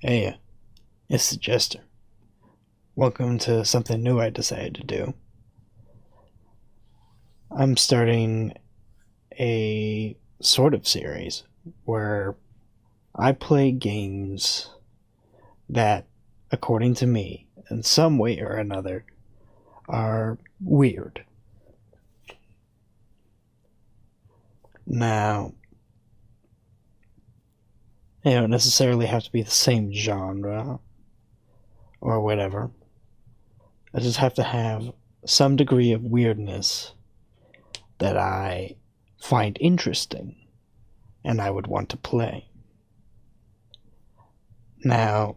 Hey, it's the Jester. Welcome to something new I decided to do. I'm starting a sort of series where I play games that, according to me, in some way or another, are weird. Now, they don't necessarily have to be the same genre or whatever. I just have to have some degree of weirdness that I find interesting and I would want to play. Now,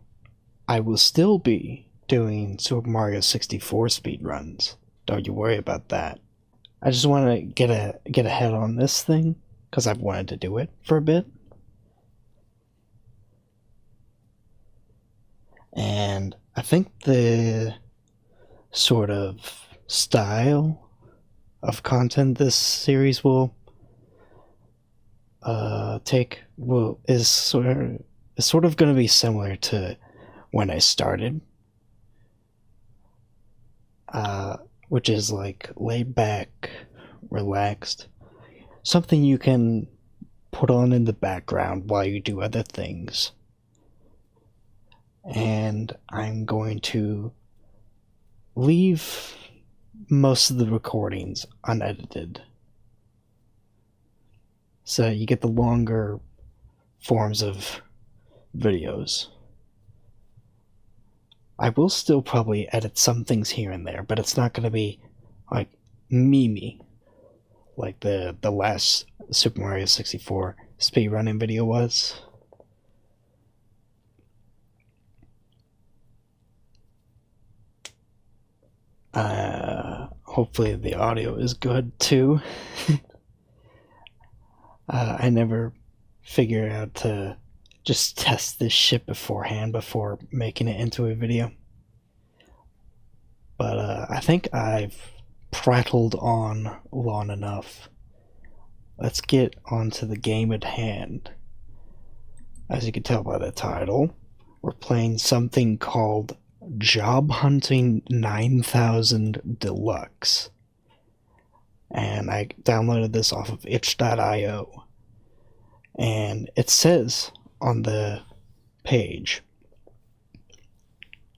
I will still be doing Super Mario 64 speedruns. Don't you worry about that. I just want to get ahead on this thing because I've wanted to do it for a bit. And I think the sort of style of content this series will take is sort of going to be similar to when I started, which is like laid back, relaxed, something you can put on in the background while you do other things. And I'm going to leave most of the recordings unedited, so you get the longer forms of videos. I will still probably edit some things here and there, but it's not going to be like memey like the last Super Mario 64 speedrunning video was. Hopefully the audio is good too. I never figured out to just test this shit beforehand before making it into a video. But I think I've prattled on long enough. Let's get onto the game at hand. As you can tell by the title, we're playing something called Job Hunting 9000 Deluxe. And I downloaded this off of itch.io. And it says on the page,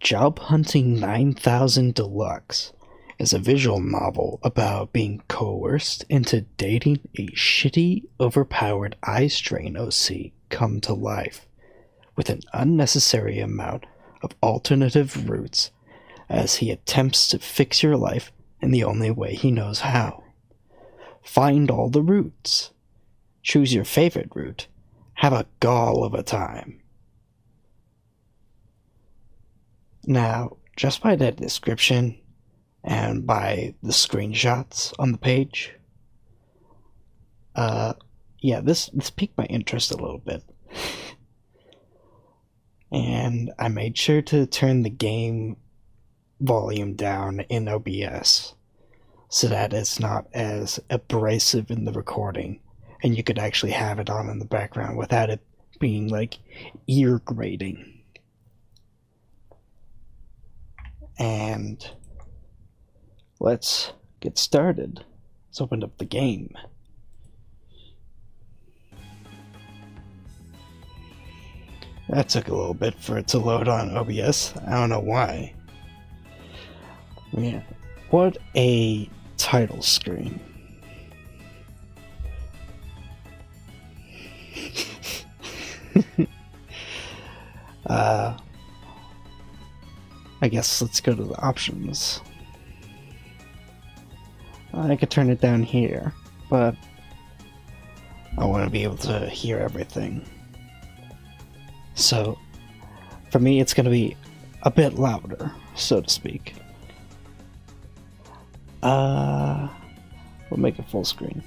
Job Hunting 9000 Deluxe is a visual novel about being coerced into dating a shitty, overpowered eye-strain OC come to life with an unnecessary amount of alternative routes as he attempts to fix your life in the only way he knows how. Find all the routes. Choose your favorite route. Have a gall of a time. Now, just by that description and by the screenshots on the page, this piqued my interest a little bit. And I made sure to turn the game volume down in OBS so that it's not as abrasive in the recording and you could actually have it on in the background without it being like ear grating. And let's get started. Let's open up the game. That took a little bit for it to load on OBS. I don't know why. Yeah, what a title screen. I guess let's go to the options. I could turn it down here, but I want to be able to hear everything. So, for me, it's going to be a bit louder, so to speak. We'll make it full screen.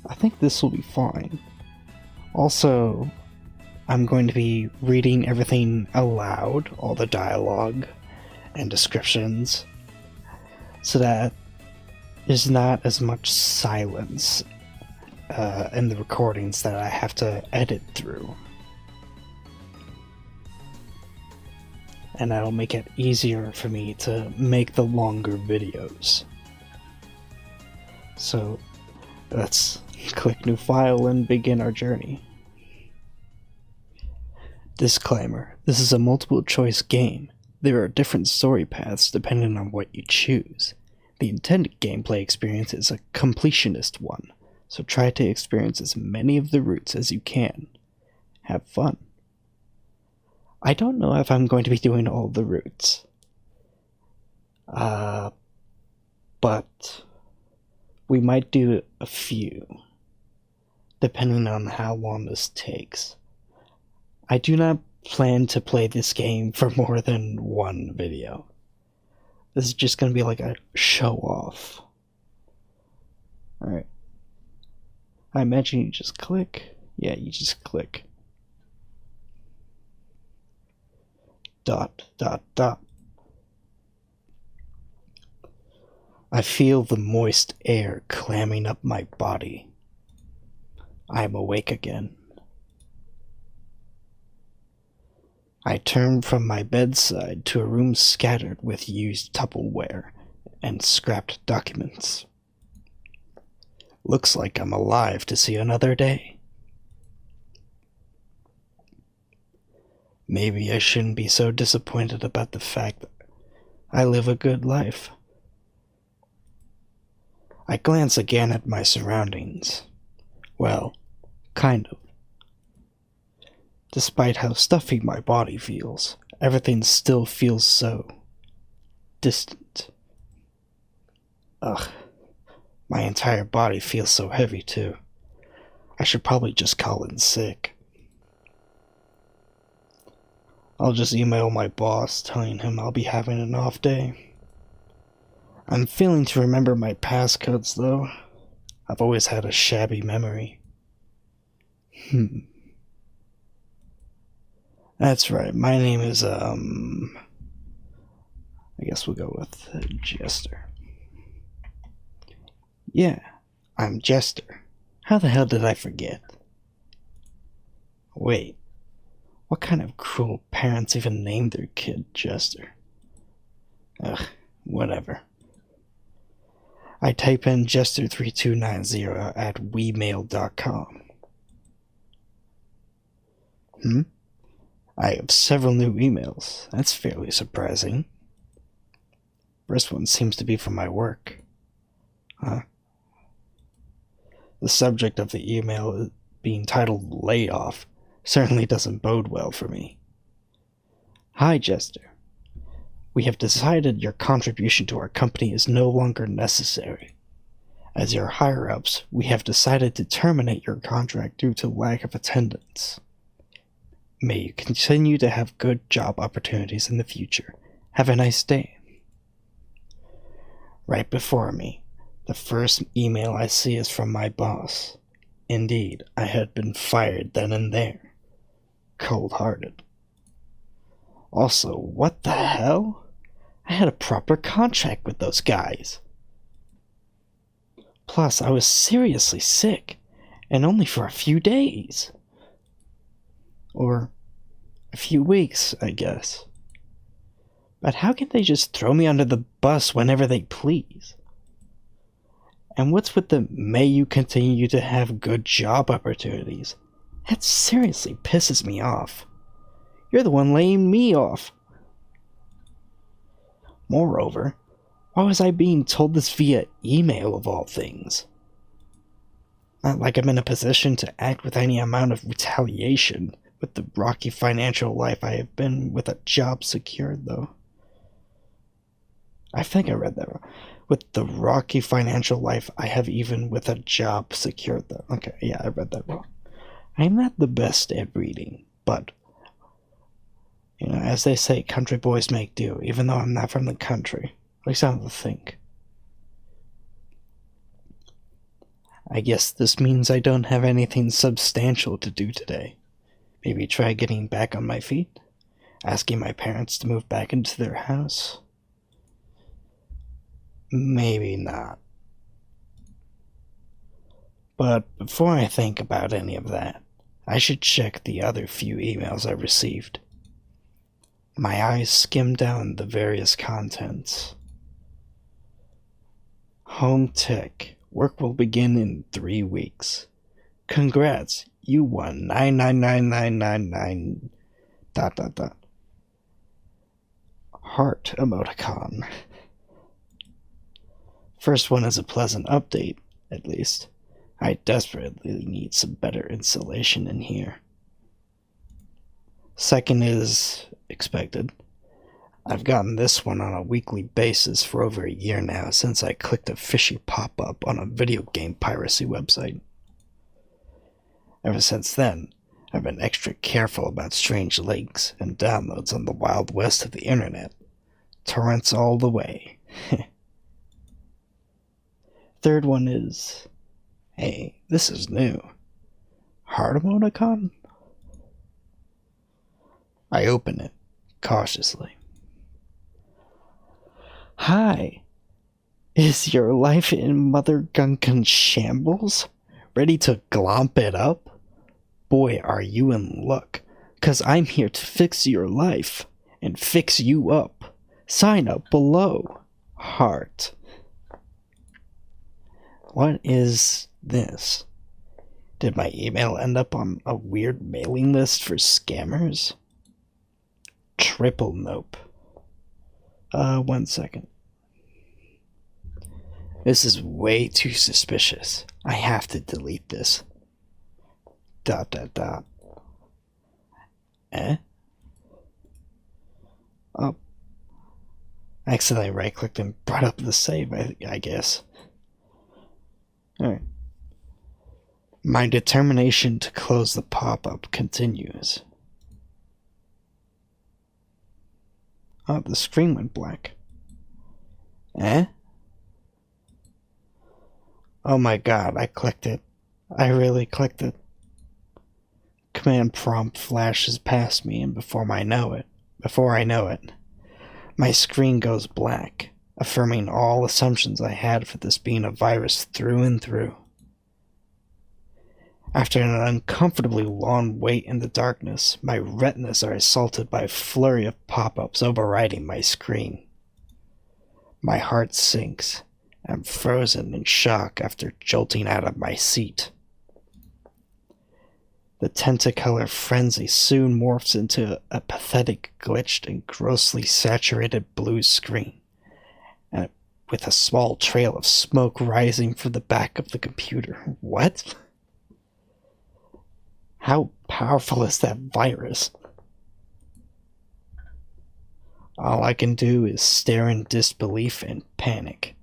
I think this will be fine. Also, I'm going to be reading everything aloud, all the dialogue and descriptions, so that there's not as much silence and the recordings that I have to edit through. And that'll make it easier for me to make the longer videos. So let's click new file and begin our journey. Disclaimer: this is a multiple choice game. There are different story paths depending on what you choose. The intended gameplay experience is a completionist one, so try to experience as many of the routes as you can. Have fun. I don't know if I'm going to be doing all the routes. But we might do a few, depending on how long this takes. I do not plan to play this game for more than one video. This is just going to be like a show off. Alright. I imagine you just click. Yeah, you just click. ... I feel the moist air clamming up my body. I am awake again. I turn from my bedside to a room scattered with used Tupperware and scrapped documents. Looks like I'm alive to see another day. Maybe I shouldn't be so disappointed about the fact that I live a good life. I glance again at my surroundings. Well, kind of. Despite how stuffy my body feels, everything still feels so distant. Ugh, my entire body feels so heavy too. I should probably just call in sick. I'll just email my boss telling him I'll be having an off day. I'm failing to remember my passcodes though. I've always had a shabby memory. That's right, my name is, I guess we'll go with Jester. Yeah, I'm Jester. How the hell did I forget? Wait, what kind of cruel parents even named their kid Jester? Ugh, whatever. I type in Jester3290 at wemail.com. I have several new emails. That's fairly surprising. First one seems to be from my work. Huh? The subject of the email being titled Layoff certainly doesn't bode well for me. Hi, Jester. We have decided your contribution to our company is no longer necessary. As your higher-ups, we have decided to terminate your contract due to lack of attendance. May you continue to have good job opportunities in the future. Have a nice day. Right before me, the first email I see is from my boss. Indeed, I had been fired then and there. Cold-hearted. Also, what the hell? I had a proper contract with those guys. Plus, I was seriously sick, and only for a few days. Or a few weeks, I guess. But how can they just throw me under the bus whenever they please? And what's with the may you continue to have good job opportunities? That seriously pisses me off. You're the one laying me off. Moreover, why was I being told this via email of all things? Not like I'm in a position to act with any amount of retaliation with the rocky financial life I have been with a job secured, though. I think I read that wrong. With the rocky financial life I have even with a job secured, though. Okay, yeah, I read that wrong. I'm not the best at reading, but, you know, as they say, country boys make do, even though I'm not from the country. At least I don't think. I guess this means I don't have anything substantial to do today. Maybe try getting back on my feet? Asking my parents to move back into their house? Maybe not. But before I think about any of that, I should check the other few emails I received. My eyes skimmed down the various contents. Home tech. Work will begin in 3 weeks. Congrats, you won 999999 ... Heart emoticon. First one is a pleasant update, at least. I desperately need some better insulation in here. Second is expected. I've gotten this one on a weekly basis for over a year now since I clicked a fishy pop-up on a video game piracy website. Ever since then, I've been extra careful about strange links and downloads on the wild west of the internet. Torrents all the way. Third one is... Hey, this is new. Heart emoticon? I open it, cautiously. Hi. Is your life in Mother Gunkin shambles? Ready to glomp it up? Boy, are you in luck, 'cause I'm here to fix your life and fix you up. Sign up below. Heart. What is this? Did my email end up on a weird mailing list for scammers? Triple nope. 1 second. This is way too suspicious. I have to delete this. ... Eh? Oh. I accidentally right-clicked and brought up the save, I guess. Alright. My determination to close the pop-up continues. Oh, the screen went black. Eh? Oh my god, I clicked it. I really clicked it. Command prompt flashes past me, and before I know it, my screen goes black, affirming all assumptions I had for this being a virus through and through. After an uncomfortably long wait in the darkness, my retinas are assaulted by a flurry of pop-ups overriding my screen. My heart sinks. I'm frozen in shock after jolting out of my seat. The tentacolor frenzy soon morphs into a pathetic, glitched, and grossly saturated blue screen, and with a small trail of smoke rising from the back of the computer. What? How powerful is that virus? All I can do is stare in disbelief and panic.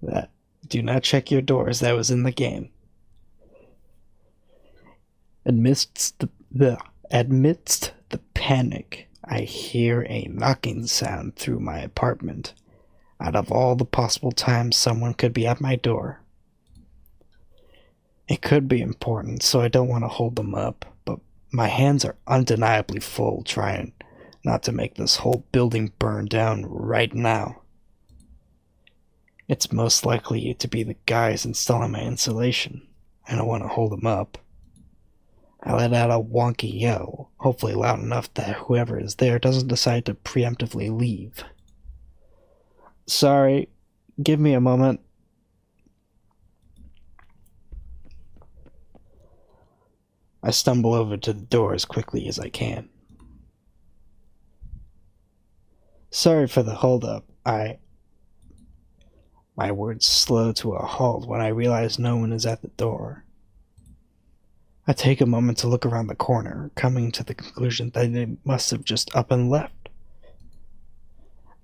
That do not check your doors, that was in the game. Amidst the panic, I hear a knocking sound through my apartment. Out of all the possible times someone could be at my door. It could be important, so I don't want to hold them up, but my hands are undeniably full trying not to make this whole building burn down right now. It's most likely to be the guys installing my insulation. I don't want to hold them up. I let out a wonky yell, hopefully loud enough that whoever is there doesn't decide to preemptively leave. Sorry, give me a moment. I stumble over to the door as quickly as I can. Sorry for the holdup. My words slow to a halt when I realize no one is at the door. I take a moment to look around the corner, coming to the conclusion that they must have just up and left.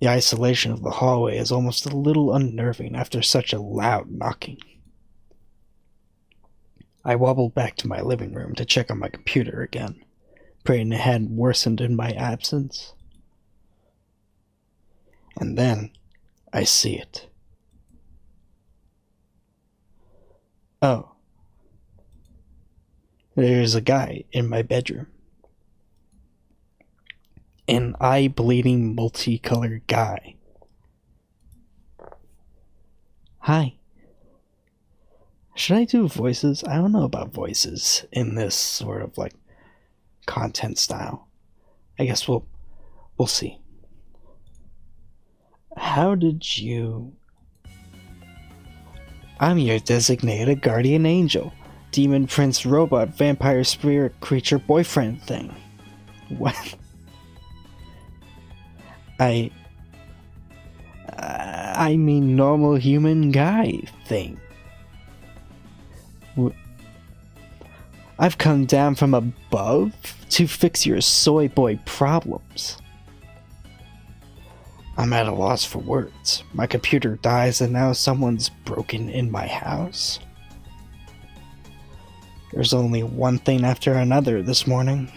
The isolation of the hallway is almost a little unnerving after such a loud knocking. I wobbled back to my living room to check on my computer again, praying it hadn't worsened in my absence. And then I see it. Oh. There's a guy in my bedroom. An eye-bleeding multicolored guy. Hi. Should I do voices? I don't know about voices in this sort of like content style. I guess we'll see. How did you... I'm your designated guardian angel. Demon prince robot vampire spirit creature boyfriend thing. What? I mean normal human guy thing. I've come down from above to fix your soy boy problems. I'm at a loss for words. My computer dies and now someone's broken in my house. There's only one thing after another this morning.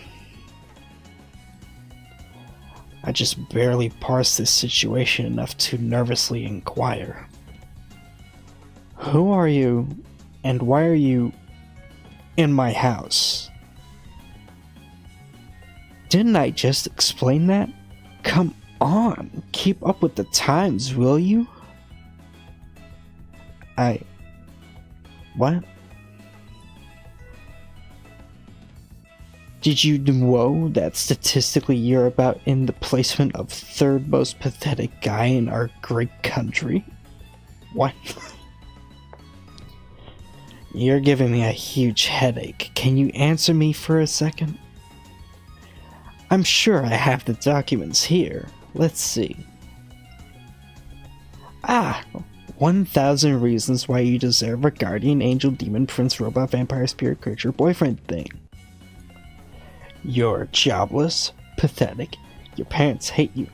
I just barely parsed this situation enough to nervously inquire. Who are you, and why are you in my house? Didn't I just explain that? Come on, keep up with the times, will you? What? Did you know that statistically you're about in the placement of third most pathetic guy in our great country? What? You're giving me a huge headache. Can you answer me for a second? I'm sure I have the documents here. Let's see. 1,000 reasons why you deserve a guardian angel demon prince robot vampire spirit creature boyfriend thing. You're jobless, pathetic, your parents hate you,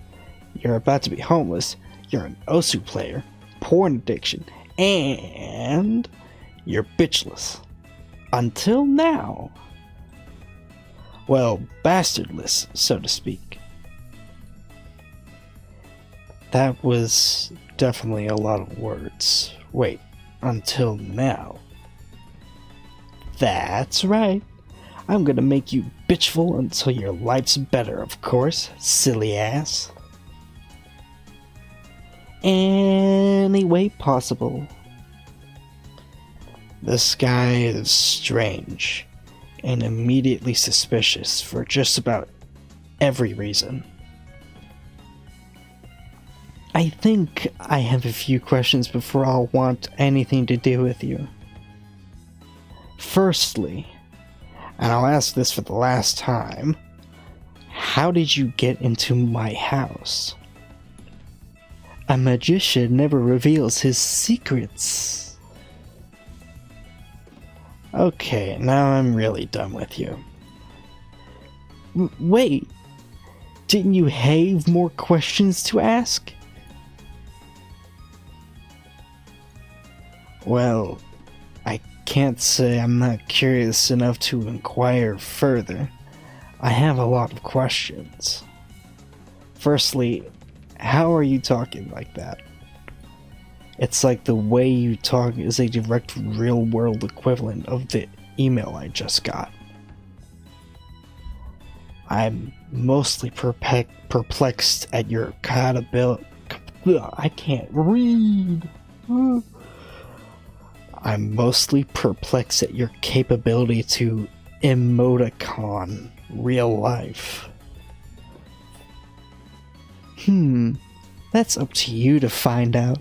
you're about to be homeless, you're an Osu player, porn addiction, and you're bitchless. Until now. Well, bastardless, so to speak. That was definitely a lot of words. Wait, until now. That's right. I'm gonna make you bitchful until your life's better, of course, silly ass. Any way possible. This guy is strange and immediately suspicious for just about every reason. I think I have a few questions before I'll want anything to do with you. Firstly, and I'll ask this for the last time, how did you get into my house? A magician never reveals his secrets. Okay, now I'm really done with you. Wait, didn't you have more questions to ask? Well, I can't say I'm not curious enough to inquire further. I have a lot of questions. Firstly, how are you talking like that? It's like the way you talk is a direct real-world equivalent of the email I just got. I'm mostly perplexed at your compatibility. I can't read. I'm mostly perplexed at your capability to emoticon real life. That's up to you to find out.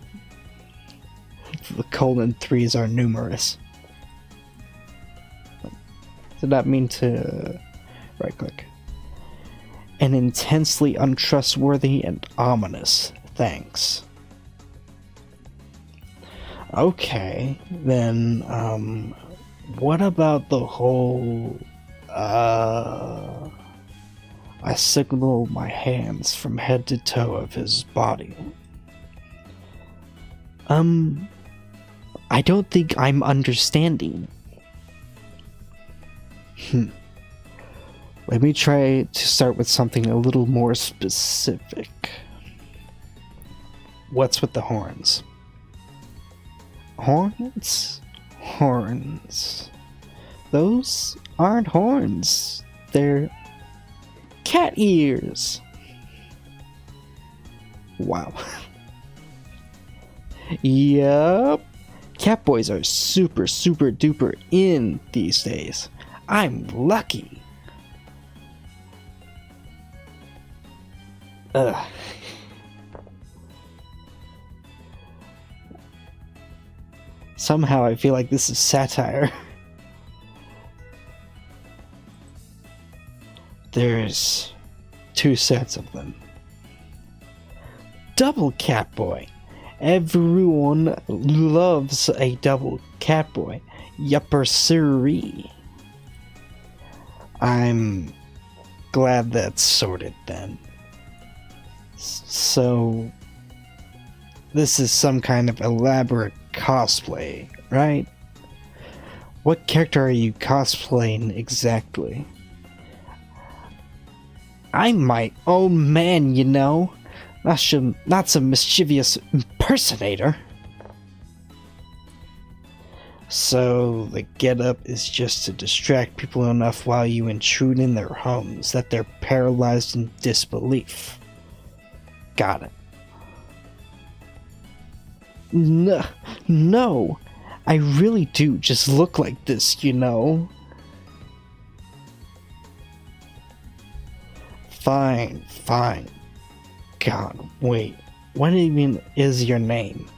The :3s are numerous. Did not mean to right click. And intensely untrustworthy and ominous. Thanks. Okay, then, what about the whole, I signal my hands from head to toe of his body? I don't think I'm understanding. Let me try to start with something a little more specific. What's with the horns? Horns? Horns. Those aren't horns. They're cat ears. Wow. Yup. Catboys are super, super duper in these days. I'm lucky. Ugh. Somehow I feel like this is satire. There's 2 sets of them. Double Catboy. Everyone loves a double Catboy. Yupper siree. I'm glad that's sorted then. So, this is some kind of elaborate cosplay, right? What character are you cosplaying exactly? I'm my own man, you know. Not some mischievous impersonator. So the getup is just to distract people enough while you intrude in their homes that they're paralyzed in disbelief. Got it. No, I really do just look like this, you know. Fine. God, wait. What even is your name?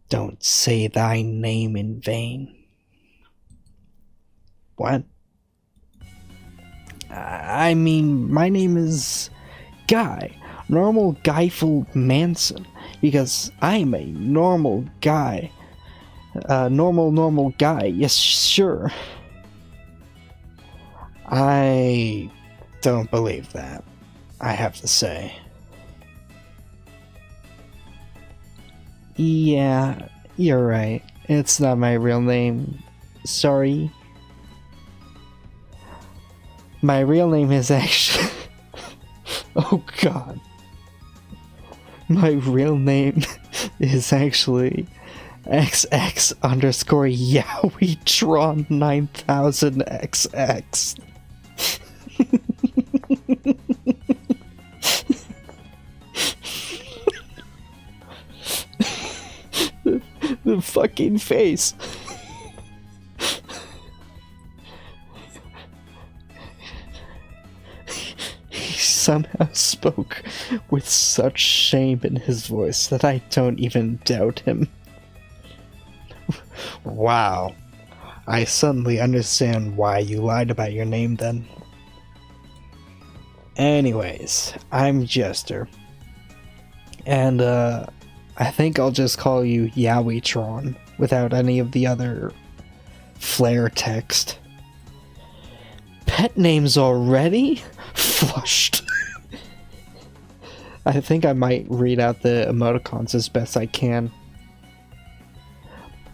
Don't say thy name in vain. What? I mean, my name is Guy. Normal Guyful Manson. Because I'm a normal guy. Normal guy. Yes, sure. I don't believe that, I have to say. Yeah, you're right. It's not my real name. Sorry. My real name is actually... Oh god. My real name is actually XX_YowieTron 9000XX. The fucking face. He somehow spoke with such shame in his voice that I don't even doubt him. Wow. I suddenly understand why you lied about your name then. Anyways, I'm Jester. And, I think I'll just call you YowieTron without any of the other flair text. Pet names already? Flushed. I think I might read out the emoticons as best I can.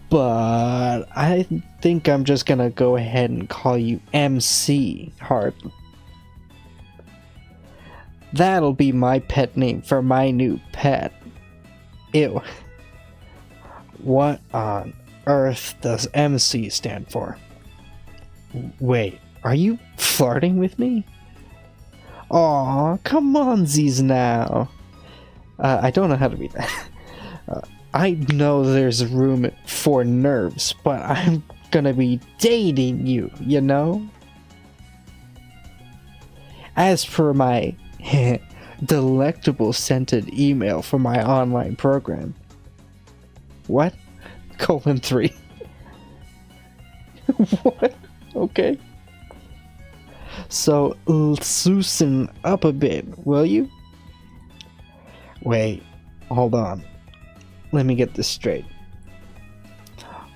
But I think I'm just gonna go ahead and call you MC Heart. That'll be my pet name for my new pet. Ew. What on earth does MC stand for? Wait, are you flirting with me? Aw, come on, Z's now. I don't know how to read that. I know there's room for nerves, but I'm gonna be dating you, you know? As per my delectable scented email for my online program. What? :3. What? Okay. So, loosen up a bit, will you? Wait, hold on. Let me get this straight.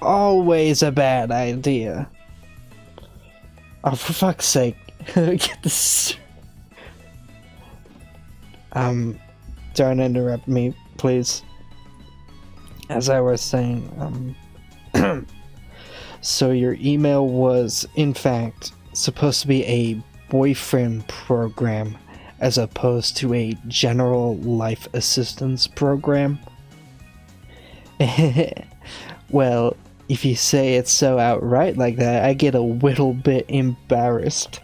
Always a bad idea. Oh, for fuck's sake. Get this. Don't interrupt me, please. As I was saying, so your email was, in fact, supposed to be a boyfriend program as opposed to a general life assistance program? Well, if you say it so outright like that, I get a little bit embarrassed.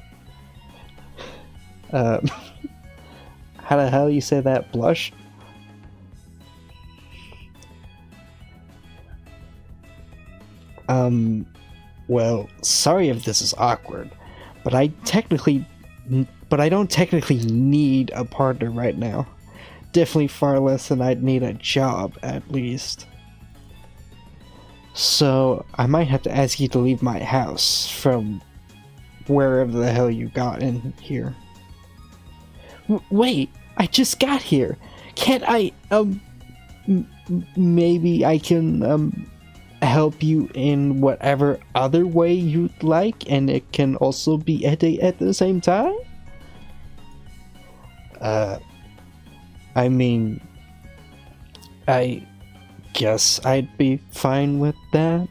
How the hell you say that? Blush? Um, well, sorry if this is awkward, but I don't technically need a partner right now. Definitely far less than I'd need a job, at least. So, I might have to ask you to leave my house from wherever the hell you got in here. Wait, I just got here. Can't I, maybe I can, help you in whatever other way you'd like, and it can also be a date at the same time? I mean, I guess I'd be fine with that.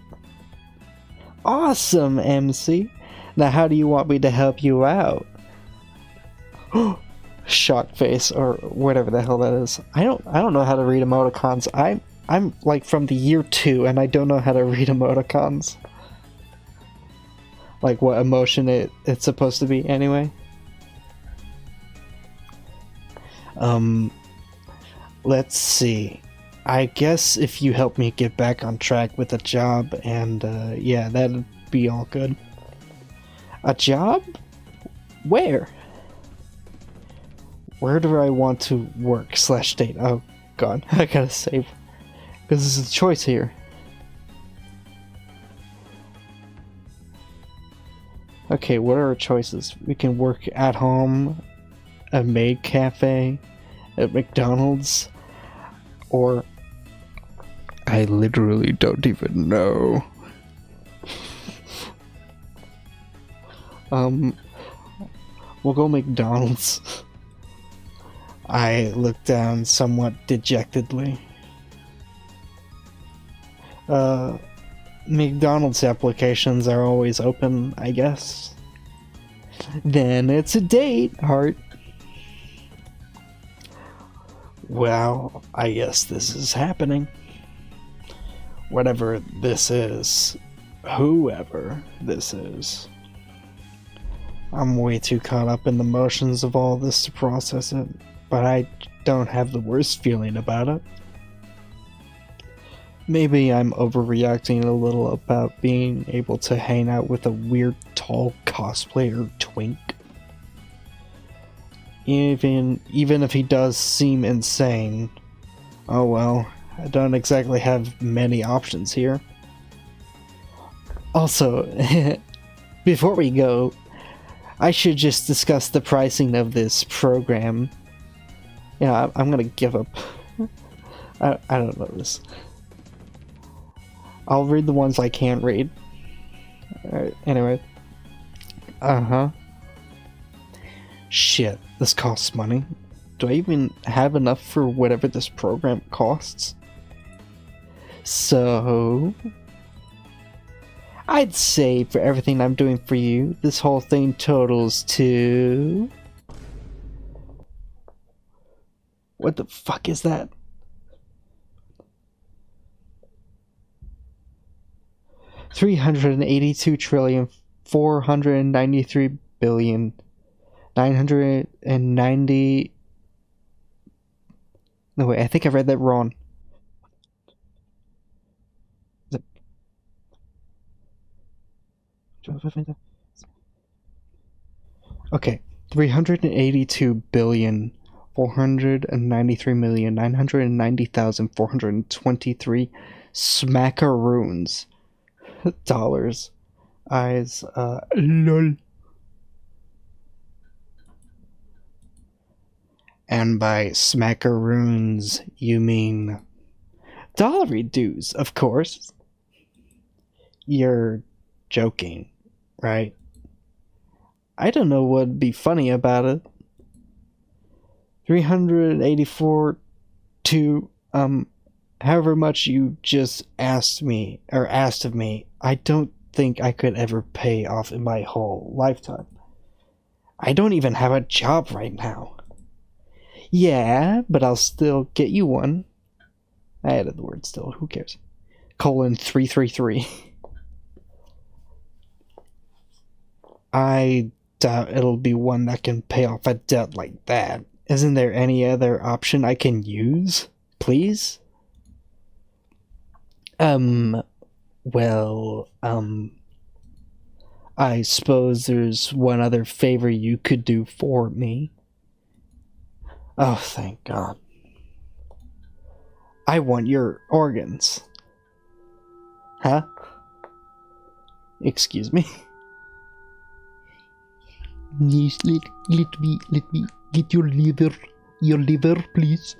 Awesome, MC. Now how do you want me to help you out? Shock face, or whatever the hell that is. I don't know how to read emoticons. I'm like from the year 2 and I don't know how to read emoticons. Like what emotion it's supposed to be anyway. Let's see. I guess if you help me get back on track with a job, and yeah, that'd be all good. A job? Where? Where do I want to work / date? Oh god, I gotta save. Because there's a choice here. Okay, what are our choices? We can work at home, a maid cafe, at McDonald's, or I literally don't even know. We'll go McDonald's. I look down somewhat dejectedly. McDonald's applications are always open, I guess. Then it's a date, heart. Well, I guess this is happening. Whatever this is, whoever this is. I'm way too caught up in the motions of all this to process it, but I don't have the worst feeling about it. Maybe I'm overreacting a little about being able to hang out with a weird tall cosplayer twink. Even if he does seem insane. Oh well, I don't exactly have many options here. Also, before we go, I should just discuss the pricing of this program. Yeah, I'm gonna give up. I don't know this. I'll read the ones I can't read. Alright, anyway. Shit, this costs money. Do I even have enough for whatever this program costs? So, I'd say for everything I'm doing for you, this whole thing totals to... What the fuck is that? $382,493,990... No wait, I think I read that wrong. Okay, 382,493,990,423 smackaroons dollars. Eyes, lol. And by smackaroons, you mean dollary dues, of course. You're joking, right? I don't know what'd be funny about it. 384 to, however much you just asked of me, I don't think I could ever pay off in my whole lifetime. I don't even have a job right now. Yeah, but I'll still get you one. I added the word still, who cares? :333. I doubt it'll be one that can pay off a debt like that. Isn't there any other option I can use? Please? Well, I suppose there's one other favor you could do for me. Oh, thank God. I want your organs. Huh? Excuse me? Yes, let me get your liver, please.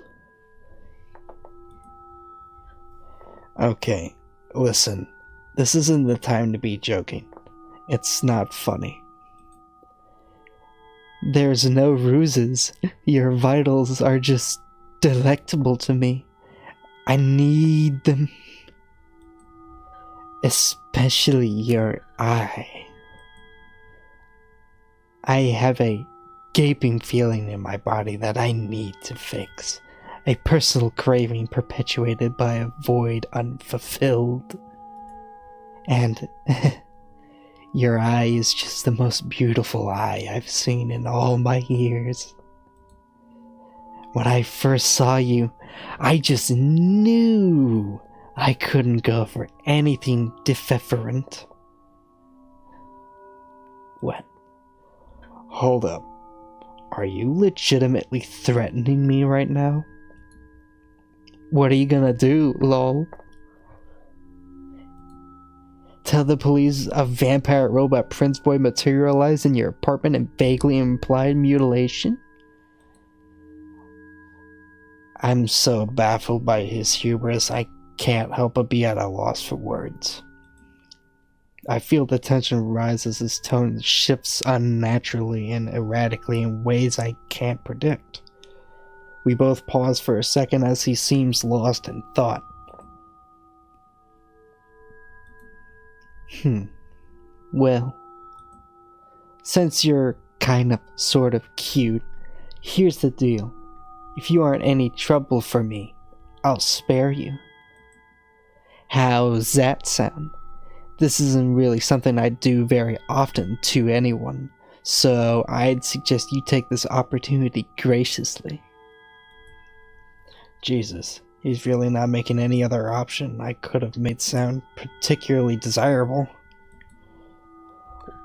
Okay, listen, this isn't the time to be joking. It's not funny. There's no ruses. Your vitals are just delectable to me. I need them. Especially your eye. I have a gaping feeling in my body that I need to fix. A personal craving perpetuated by a void unfulfilled. And your eye is just the most beautiful eye I've seen in all my years. When I first saw you, I just knew I couldn't go for anything different. What? Hold up. Are you legitimately threatening me right now? What are you gonna do, lol? Tell the police a vampire robot Prince Boy materialized in your apartment and vaguely implied mutilation? I'm so baffled by his hubris, I can't help but be at a loss for words. I feel the tension rise as his tone shifts unnaturally and erratically in ways I can't predict. We both pause for a second as he seems lost in thought. Well, since you're kind of sort of cute, here's the deal. If you aren't any trouble for me, I'll spare you. How's that sound? This isn't really something I do very often to anyone, so I'd suggest you take this opportunity graciously. Jesus, he's really not making any other option I could have made sound particularly desirable.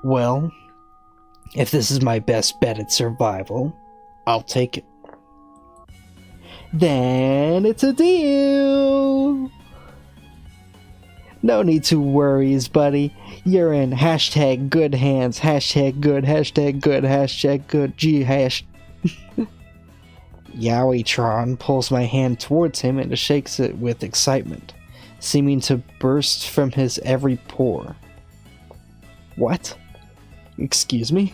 Well, if this is my best bet at survival, I'll take it. Then it's a deal! No need to worries, buddy. You're in hashtag good hands, hashtag good, G hash. Yowitron pulls my hand towards him and shakes it with excitement, seeming to burst from his every pore. What? Excuse me?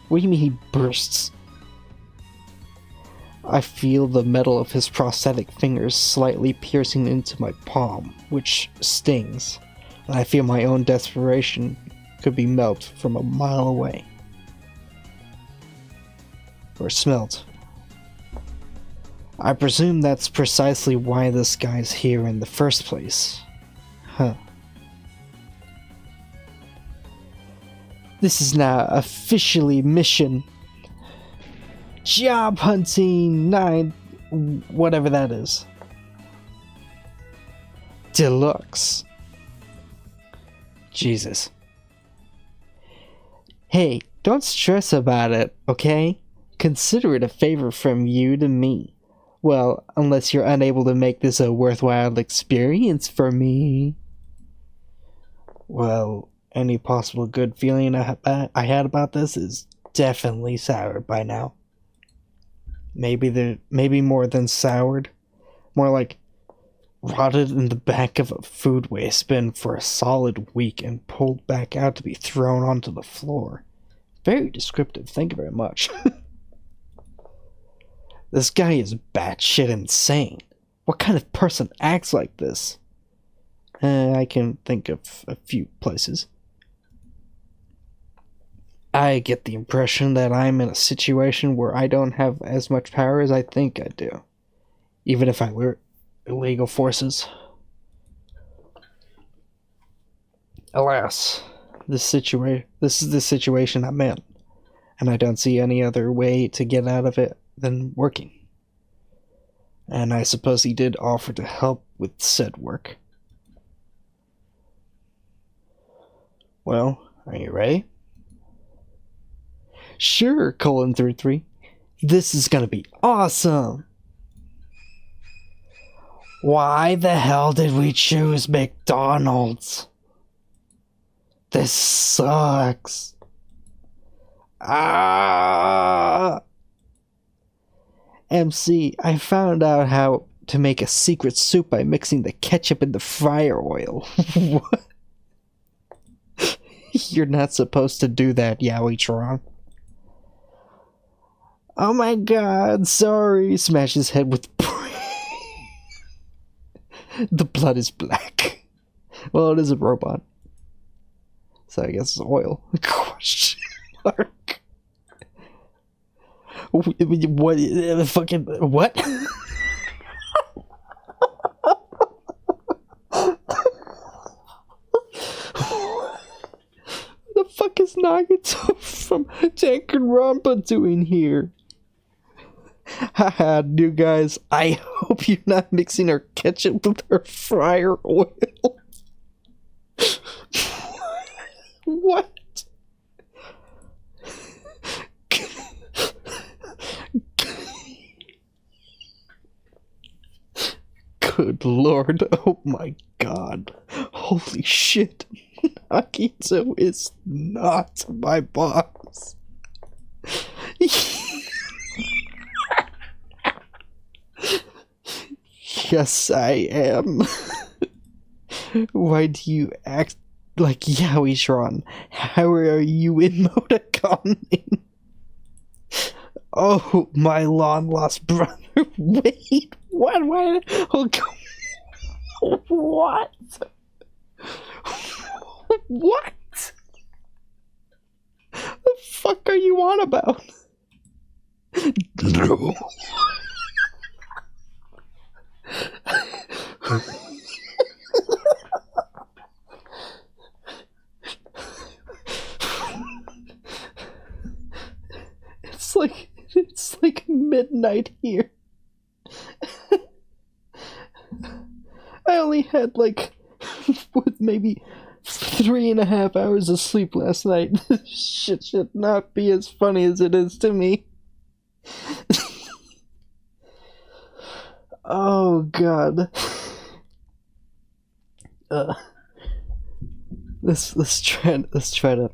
What do you mean he bursts? I feel the metal of his prosthetic fingers slightly piercing into my palm, which stings, and I feel my own desperation could be melted from a mile away. Or smelt. I presume that's precisely why this guy's here in the first place. Huh. This is now officially mission. Job hunting 9, whatever that is. Deluxe. Jesus. Hey, don't stress about it, okay? Consider it a favor from you to me. Well, unless you're unable to make this a worthwhile experience for me. Well, any possible good feeling I had about this is definitely soured by now. Maybe more than soured. More like rotted in the back of a food waste bin for a solid week and pulled back out to be thrown onto the floor. Very descriptive, thank you very much. This guy is batshit insane. What kind of person acts like this? I can think of a few places. I get the impression that I'm in a situation where I don't have as much power as I think I do, even if I were illegal forces. Alas, this is the situation I'm in, and I don't see any other way to get out of it than working. And I suppose he did offer to help with said work. Well, are you ready? Sure, colon 33. This is gonna be awesome! Why the hell did we choose McDonald's? This sucks. MC, I found out how to make a secret soup by mixing the ketchup in the fryer oil. What? You're not supposed to do that, Yowie-tron. Oh my god, sorry. Smash his head with the blood is black. Well, it is a robot. So I guess it's oil. Question mark. What? Fucking what? The fuck is Nagito from Danganronpa doing here? Haha, new guys, I hope you're not mixing our ketchup with our fryer oil. What? Good lord, oh my god. Holy shit. Nagito is not my boss. Yes, I am. Why do you act like Yowie-tron? How are you emoticoning? Oh, my long-lost brother. Wait, what? Oh, what? What? The fuck are you on about? No. It's like midnight here. I only had like maybe 3.5 hours of sleep last night. This shit should not be as funny as it is to me. Oh god. Let's try to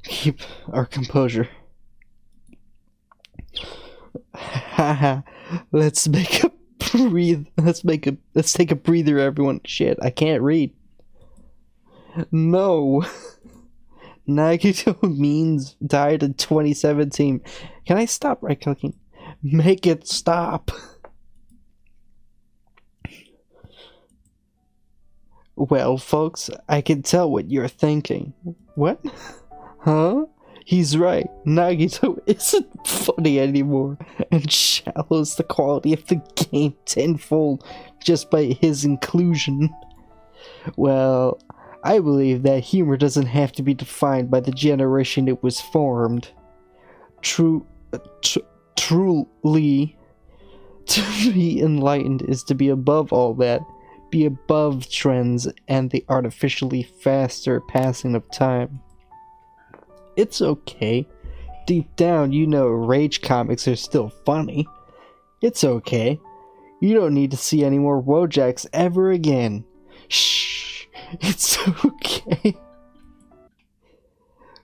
keep our composure. Haha. Let's take a breather, everyone. Shit, I can't read. No. Nagito means died in 2017. Can I stop right clicking? Make it stop. Well, folks, I can tell what you're thinking. What? Huh? He's right. Nagito isn't funny anymore, and shallows the quality of the game tenfold just by his inclusion. Well, I believe that humor doesn't have to be defined by the generation it was formed. Truly, to be enlightened is to be above all that, be above trends and the artificially faster passing of time. It's okay. Deep down, you know rage comics are still funny. It's okay. You don't need to see any more Wojaks ever again. Shh. It's okay.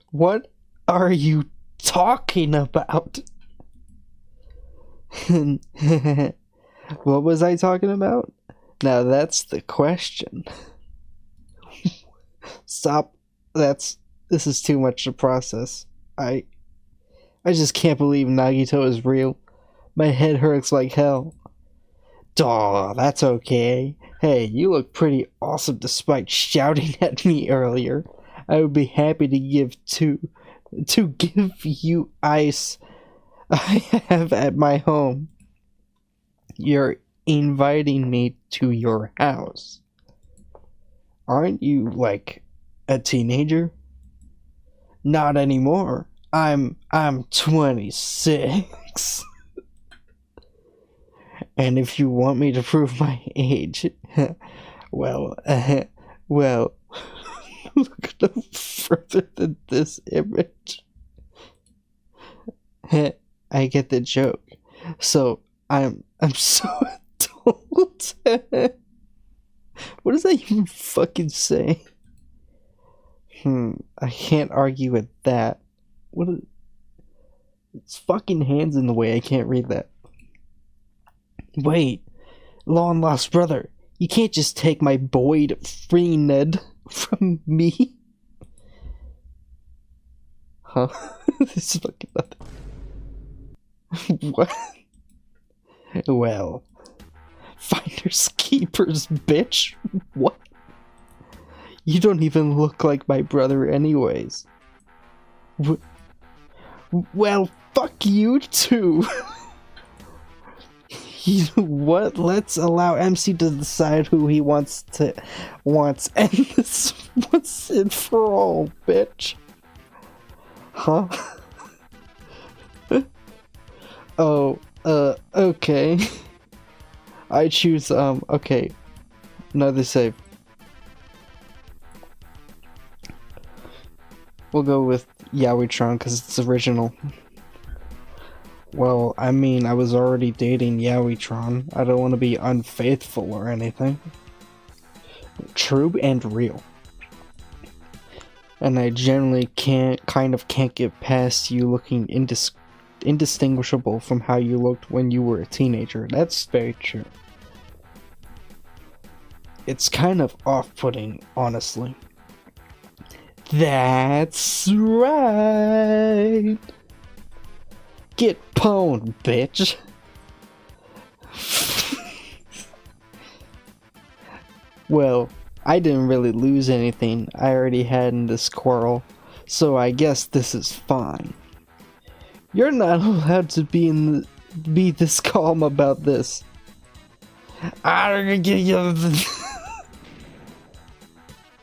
What are you talking about? What was I talking about? Now that's the question. Stop. This is too much to process. I just can't believe Nagito is real. My head hurts like hell. Aw, that's okay. Hey, you look pretty awesome despite shouting at me earlier. I would be happy to give you ice I have at my home. You're inviting me to your house. Aren't you like a teenager? Not anymore. I'm 26. And if you want me to prove my age, well, look no further than this image. I get the joke. So I'm so adult. What does that even fucking say? I can't argue with that. It's fucking hands in the way. I can't read that. Wait, long lost brother. You can't just take my boy to free Ned from me. Huh? This is fucking nothing. What? Well, finders keepers, bitch. What? You don't even look like my brother anyways. Well, fuck you too. You know what? Let's allow MC to decide who he wants, and this once and for all, bitch. Huh? Oh, okay. I choose, okay. Another save. We'll go with Yowitron because it's original. Well, I mean, I was already dating Yowitron. I don't want to be unfaithful or anything. True and real. And I generally can't get past you looking indistinguishable from how you looked when you were a teenager. That's very true. It's kind of off-putting, honestly. That's right. Get pwned, bitch. Well, I didn't really lose anything. I already had in this quarrel, so I guess this is fine. You're not allowed to be this calm about this.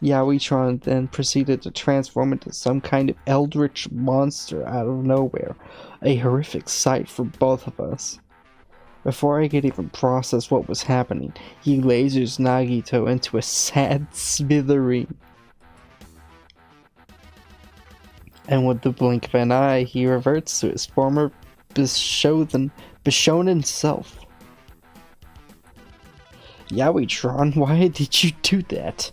Yowitron then proceeded to transform into some kind of eldritch monster out of nowhere, a horrific sight for both of us. Before I could even process what was happening, he lasers Nagito into a sad smithereen. And with the blink of an eye, he reverts to his former Bishonen self. Yowitron, why did you do that?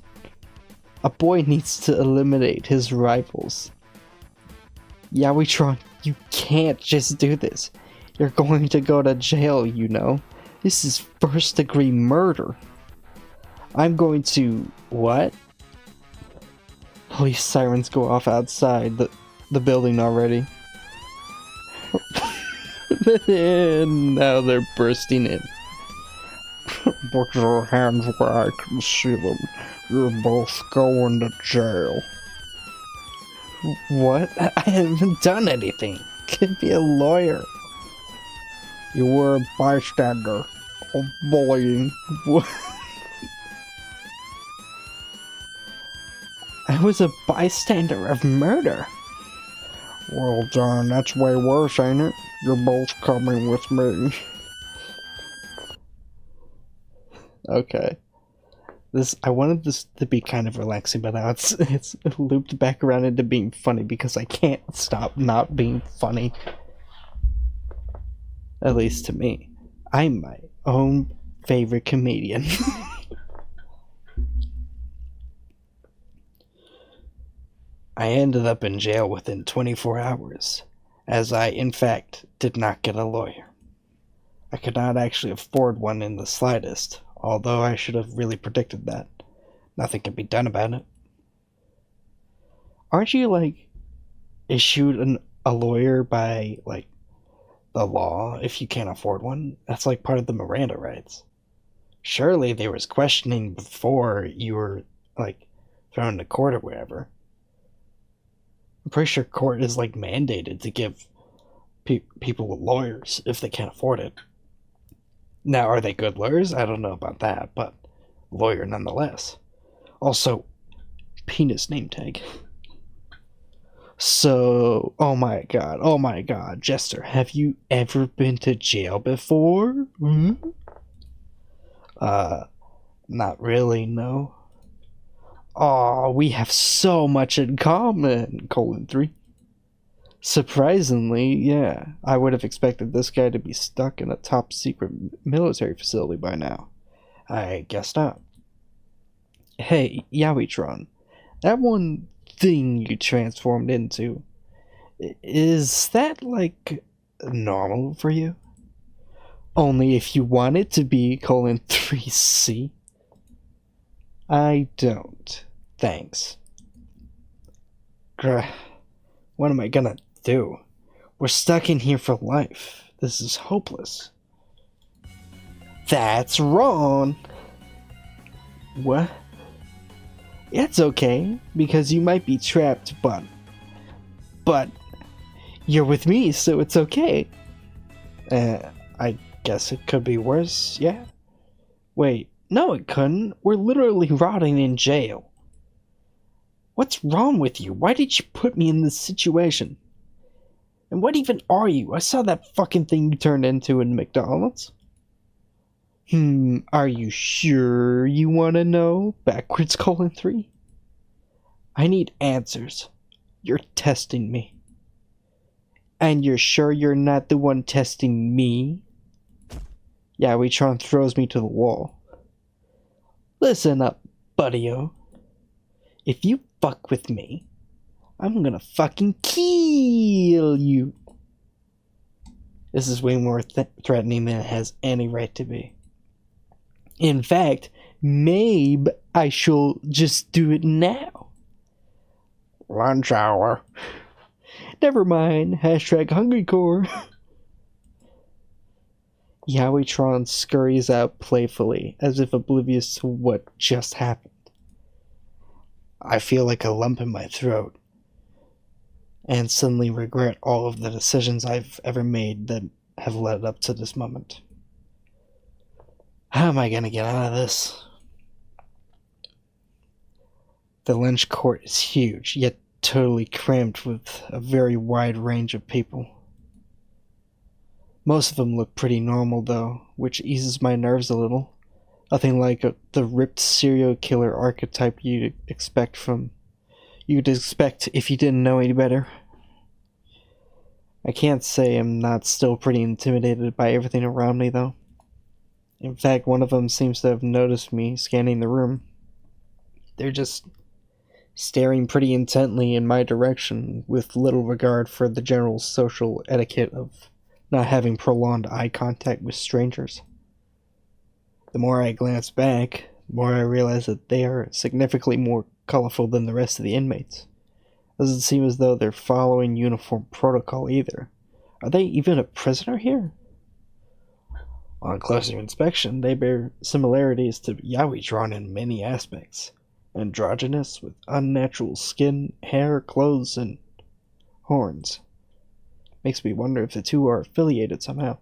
A boy needs to eliminate his rivals. Yowitron, you can't just do this. You're going to go to jail, you know. This is first-degree murder. I'm going to... What? Police sirens go off outside the building already. And now they're bursting in. Put your hands where I can see them. You're both going to jail. What? I haven't done anything. Give me a lawyer. You were a bystander of bullying. What? I was a bystander of murder. Well, John, that's way worse, ain't it? You're both coming with me. Okay. I wanted this to be kind of relaxing, but now it's looped back around into being funny because I can't stop not being funny. At least to me. I'm my own favorite comedian. I ended up in jail within 24 hours, as I, in fact, did not get a lawyer. I could not actually afford one in the slightest, although I should have really predicted that. Nothing could be done about it. Aren't you, like, issued a lawyer by, like, the law if you can't afford one? That's, like, part of the Miranda rights. Surely there was questioning before you were, like, thrown into court or whatever. I'm pretty sure court is, like, mandated to give people lawyers if they can't afford it. Now, are they good lawyers? I don't know about that, but lawyer nonetheless. Also, penis name tag. So, oh my god, Jester, have you ever been to jail before? Not really, no. Aw, we have so much in common, colon 3. Surprisingly, yeah, I would have expected this guy to be stuck in a top secret military facility by now. I guess not. Hey, Yowitron, that one thing you transformed into, is that, like, normal for you? Only if you want it to be colon 3C? I don't. Thanks. Grr. What am I gonna do? We're stuck in here for life. This is hopeless. That's wrong! What? It's okay, because you might be trapped, but you're with me, so it's okay. I guess it could be worse, yeah? Wait, no it couldn't. We're literally rotting in jail. What's wrong with you? Why did you put me in this situation? And what even are you? I saw that fucking thing you turned into in McDonald's. Are you sure you want to know? Backwards colon 3? I need answers. You're testing me. And you're sure you're not the one testing me? Yowitron throws me to the wall. Listen up, buddy-o. If you fuck with me, I'm gonna fucking kill you. This is way more threatening than it has any right to be. In fact, maybe I shall just do it now. Lunch hour. Never mind. #HungryCore. Yowitron scurries out playfully, as if oblivious to what just happened. I feel like a lump in my throat, and suddenly regret all of the decisions I've ever made that have led up to this moment. How am I gonna get out of this? The lynch court is huge, yet totally crammed with a very wide range of people. Most of them look pretty normal though, which eases my nerves a little. Nothing like the ripped serial killer archetype you'd expect if you didn't know any better. I can't say I'm not still pretty intimidated by everything around me though. In fact, one of them seems to have noticed me scanning the room. They're just staring pretty intently in my direction, with little regard for the general social etiquette of not having prolonged eye contact with strangers. The more I glance back, the more I realize that they are significantly more colorful than the rest of the inmates. Doesn't seem as though they're following uniform protocol either. Are they even a prisoner here? On closer inspection, they bear similarities to Yowitron in many aspects. Androgynous, with unnatural skin, hair, clothes, and horns. Makes me wonder if the two are affiliated somehow.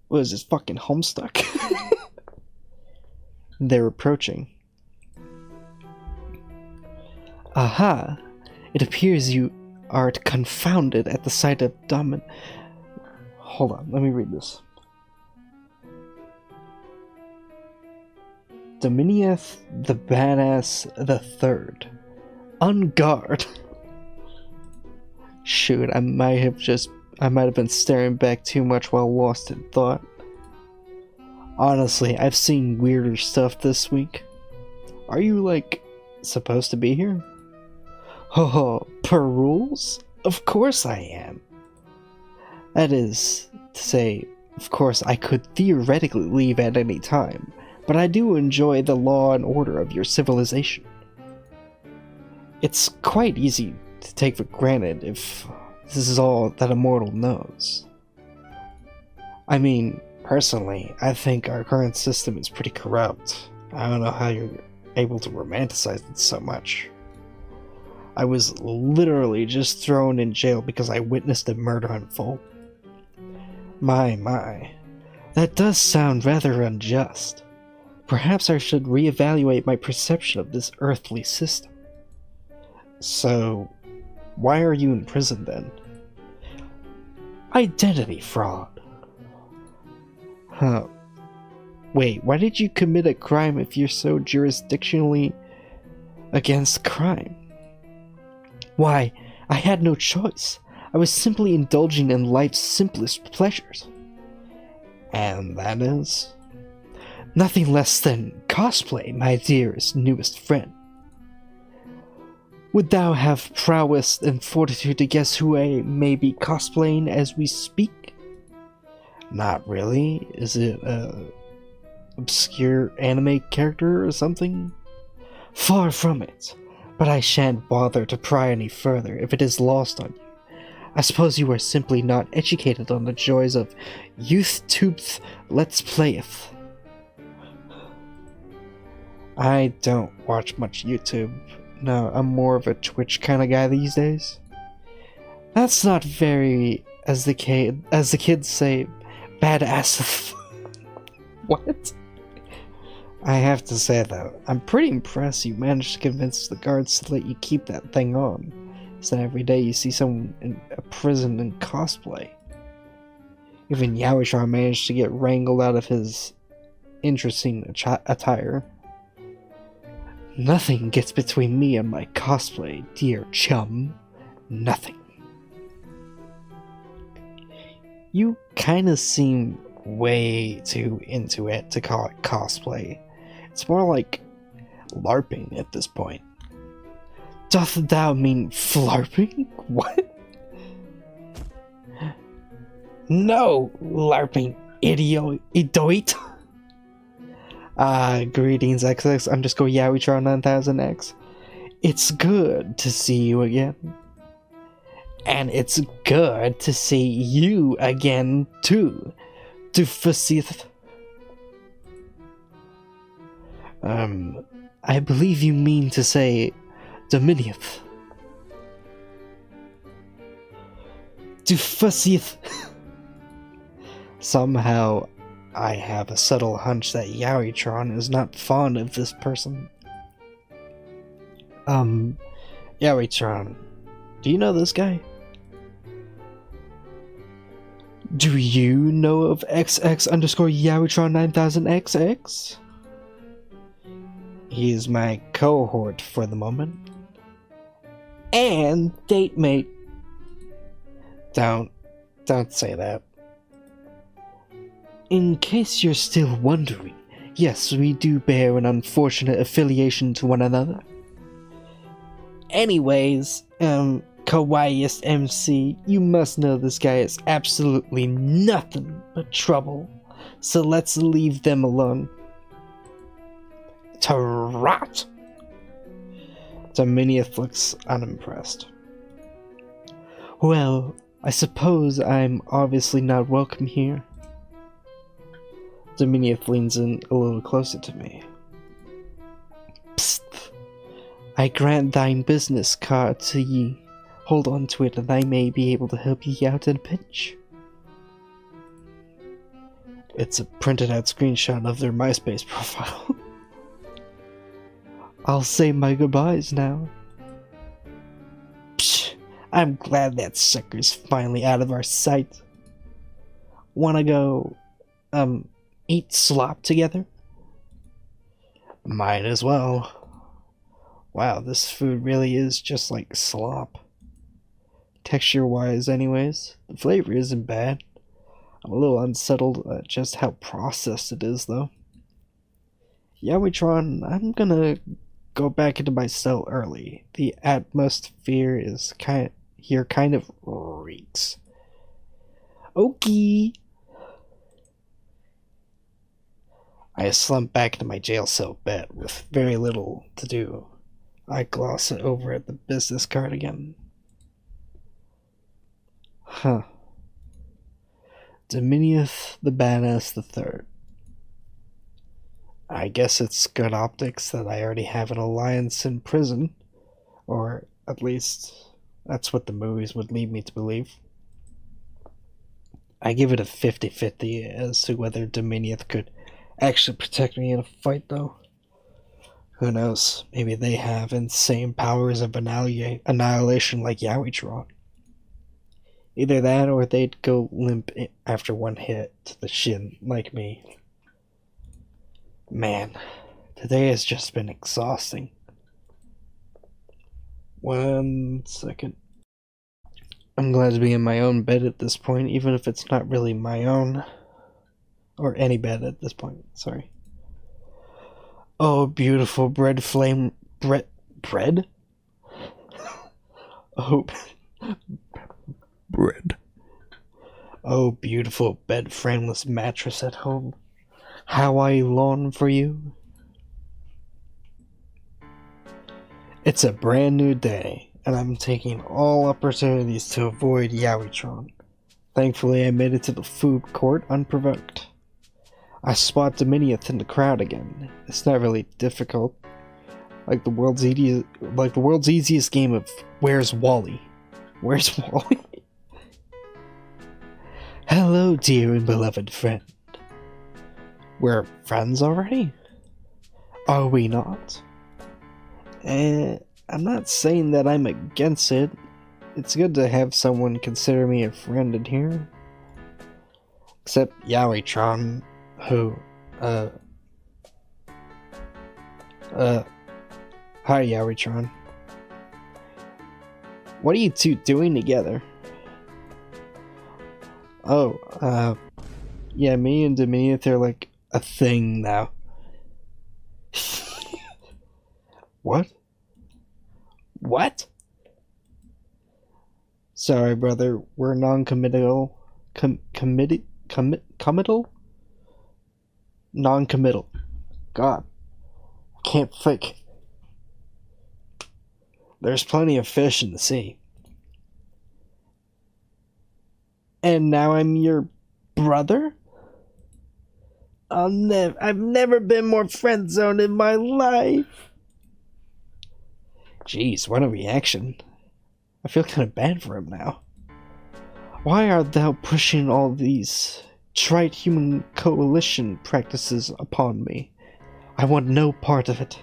What is this, fucking Homestuck? They're approaching. Aha! It appears you are confounded at the sight of Hold on, let me read this. Dominieth the Badass the Third. On guard. Shoot, I might have been staring back too much while lost in thought. Honestly, I've seen weirder stuff this week. Are you, like, supposed to be here? Ho ho, per rules? Of course I am. That is to say, of course I could theoretically leave at any time, but I do enjoy the law and order of your civilization. It's quite easy to take for granted if this is all that a mortal knows. I mean, personally, I think our current system is pretty corrupt. I don't know how you're able to romanticize it so much. I was literally just thrown in jail because I witnessed a murder unfold. My, that does sound rather unjust. Perhaps I should reevaluate my perception of this earthly system. So, why are you in prison then? Identity fraud. Huh. Wait, why did you commit a crime if you're so jurisdictionally against crime? Why, I had no choice. I was simply indulging in life's simplest pleasures. And that is? Nothing less than cosplay, my dearest, newest friend. Would thou have prowess and fortitude to guess who I may be cosplaying as we speak? Not really. Is it a obscure anime character or something? Far from it. But I shan't bother to pry any further if it is lost on you. I suppose you are simply not educated on the joys of youth-tubeth let's playeth. I don't watch much YouTube. No, I'm more of a Twitch kind of guy these days. That's not very, as the kids say, badass. What? I have to say though, I'm pretty impressed you managed to convince the guards to let you keep that thing on. So every day you see someone in a prison in cosplay. Even Yaoishar managed to get wrangled out of his interesting attire. Nothing gets between me and my cosplay, dear chum. Nothing. You kinda seem way too into it to call it cosplay. It's more like LARPing at this point. Doth thou mean flarping? What? No, LARPing, idiot. Greetings, XX underscore Yaoichar 9000X. It's good to see you again. And it's good to see you again, too. Dufasith. I believe you mean to say Dominieth. Dufasith. Somehow, I have a subtle hunch that Yaoitron is not fond of this person. Yaoitron, do you know this guy? Do you know of XX underscore Yaoitron 9000XX? He's my cohort for the moment. And date mate. Don't say that. In case you're still wondering, yes, we do bear an unfortunate affiliation to one another. Anyways, Kawaiiest MC, you must know this guy is absolutely nothing but trouble, so let's leave them alone. To rot! Dominieth looks unimpressed. Well, I suppose I'm obviously not welcome here. Dominieth leans in a little closer to me. Psst! I grant thine business card to ye. Hold on to it and I may be able to help ye out in a pinch. It's a printed out screenshot of their MySpace profile. I'll say my goodbyes now. Psh, I'm glad that sucker's finally out of our sight. Wanna go, eat slop together? Might as well. Wow, this food really is just like slop. Texture-wise anyways, the flavor isn't bad. I'm a little unsettled at just how processed it is though. Yaoitron, I'm gonna go back into my cell early. The atmosphere is kind of reeks. Okay. I slump back into my jail cell bed with very little to do. I gloss it over at the business card again. Huh. Dominieth the Badass the Third. I guess it's good optics that I already have an alliance in prison. Or, at least, that's what the movies would lead me to believe. I give it a 50-50 as to whether Dominieth could actually protect me in a fight, though. Who knows, maybe they have insane powers of annihilation like Yaoitron. Either that or they'd go limp after one hit to the shin, like me. Man, today has just been exhausting. 1 second. I'm glad to be in my own bed at this point, even if it's not really my own. Or any bed at this point, sorry. Oh, beautiful bread? Oh, bread. Oh, beautiful bed frameless mattress at home. How I long for you. It's a brand new day, and I'm taking all opportunities to avoid Yowitron. Thankfully, I made it to the food court unprovoked. I spot Dominieth in the crowd again. It's not really difficult. Like the world's easiest game of Where's Wally? Where's Wally? Hello, dear and beloved friend. We're friends already? Are we not? I'm not saying that I'm against it. It's good to have someone consider me a friend in here. Except Yowitron, who, hi Yowitron. What are you two doing together? Oh, yeah, me and Dominieth are like a thing now. What? What? Sorry, brother. We're non-committal. Committal? Non-committal. God. Can't fake. There's plenty of fish in the sea. And now I'm your brother? I've never been more friend-zoned in my life. Jeez, what a reaction. I feel kind of bad for him now. Why art thou pushing all these trite human coalition practices upon me? I want no part of it.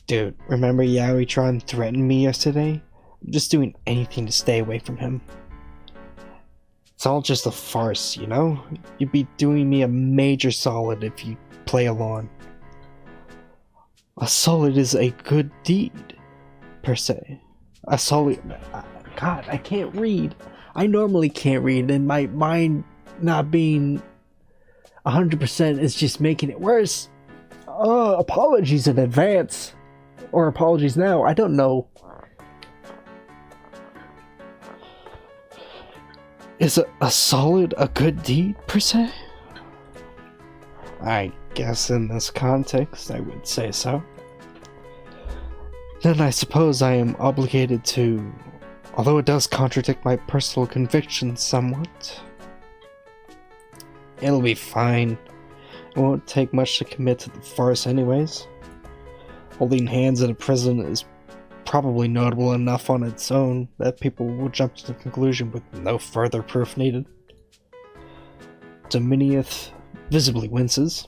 Dude, remember Yowitron threatened me yesterday? I'm just doing anything to stay away from him. It's all just a farce, you know? You'd be doing me a major solid if you play along. A solid is a good deed, per se. A solid... God, I can't read. I normally can't read, and my mind not being 100% is just making it worse. Apologies in advance. Or apologies now, I don't know. Is a solid a good deed, per se? I guess in this context, I would say so. Then I suppose I am obligated to, although it does contradict my personal convictions somewhat. It'll be fine. It won't take much to commit to the farce anyways. Holding hands in a prison is probably notable enough on its own that people will jump to the conclusion with no further proof needed. Dominieth visibly winces.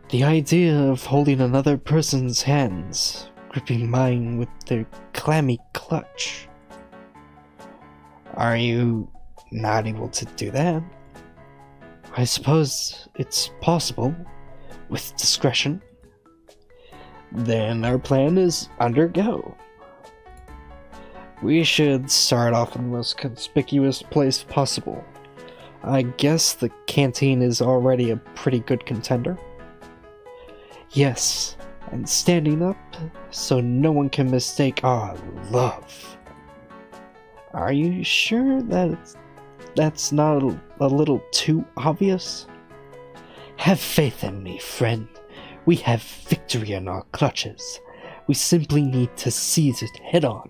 The idea of holding another person's hands, gripping mine with their clammy clutch. Are you not able to do that? I suppose it's possible, with discretion. Then our plan is undergo. We should start off in the most conspicuous place possible. I guess the canteen is already a pretty good contender. Yes, and standing up so no one can mistake our love. Are you sure that's not a little too obvious? Have faith in me, friend. We have victory in our clutches. We simply need to seize it head on.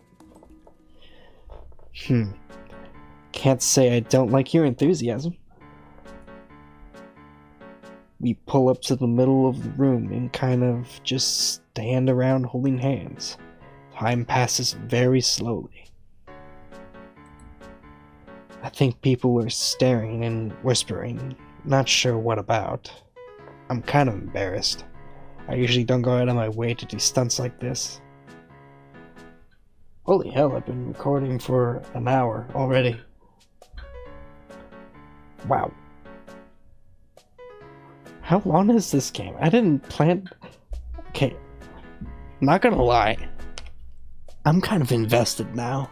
Can't say I don't like your enthusiasm. We pull up to the middle of the room and kind of just stand around holding hands. Time passes very slowly. I think people are staring and whispering, not sure what about. I'm kind of embarrassed. I usually don't go out of my way to do stunts like this. Holy hell, I've been recording for an hour already. Wow. How long is this game? I didn't plan... Okay, not gonna lie. I'm kind of invested now.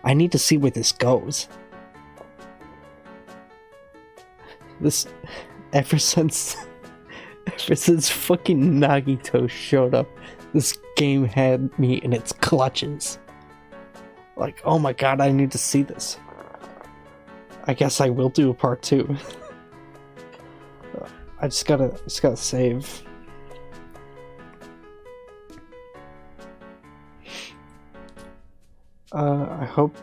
I need to see where this goes. This... Ever since fucking Nagito showed up, this game had me in its clutches. Like, oh my god, I need to see this. I guess I will do a part 2. I just gotta save. I hope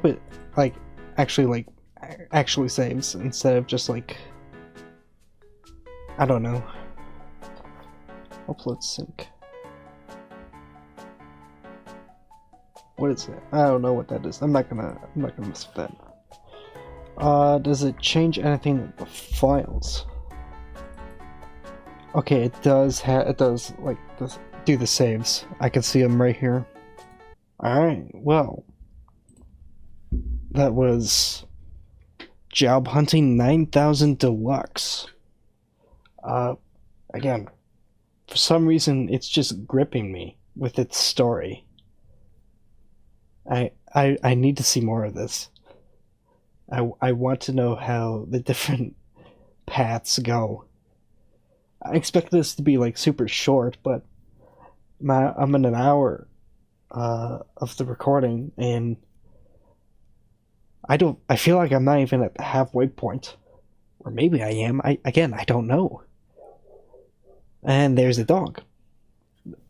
it actually saves instead of just like, I don't know. Upload sync. What is it? I don't know what that is. I'm not gonna mess with that. Does it change anything with the files? Okay, it does like do the saves. I can see them right here. Alright, well. That was Job Hunting 9000 Deluxe. Again, for some reason it's just gripping me with its story. I need to see more of this. I want to know how the different paths go. I expect this to be like super short, but I'm in an hour of the recording, and I feel like I'm not even at the halfway point. Or maybe I am. I don't know. And there's a dog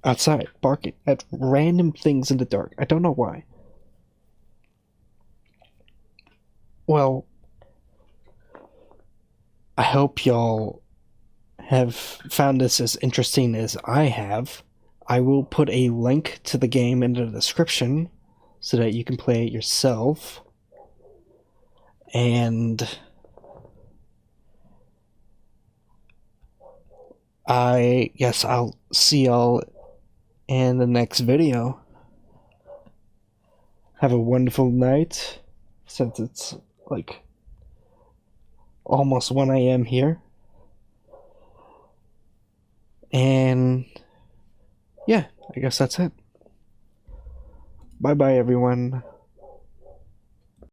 outside barking at random things in the dark. I don't know why. Well, I hope y'all have found this as interesting as I have. I will put a link to the game in the description so that you can play it yourself. And I guess I'll see y'all in the next video. Have a wonderful night, since it's like almost 1 a.m. here. And yeah, I guess that's it. Bye bye, everyone.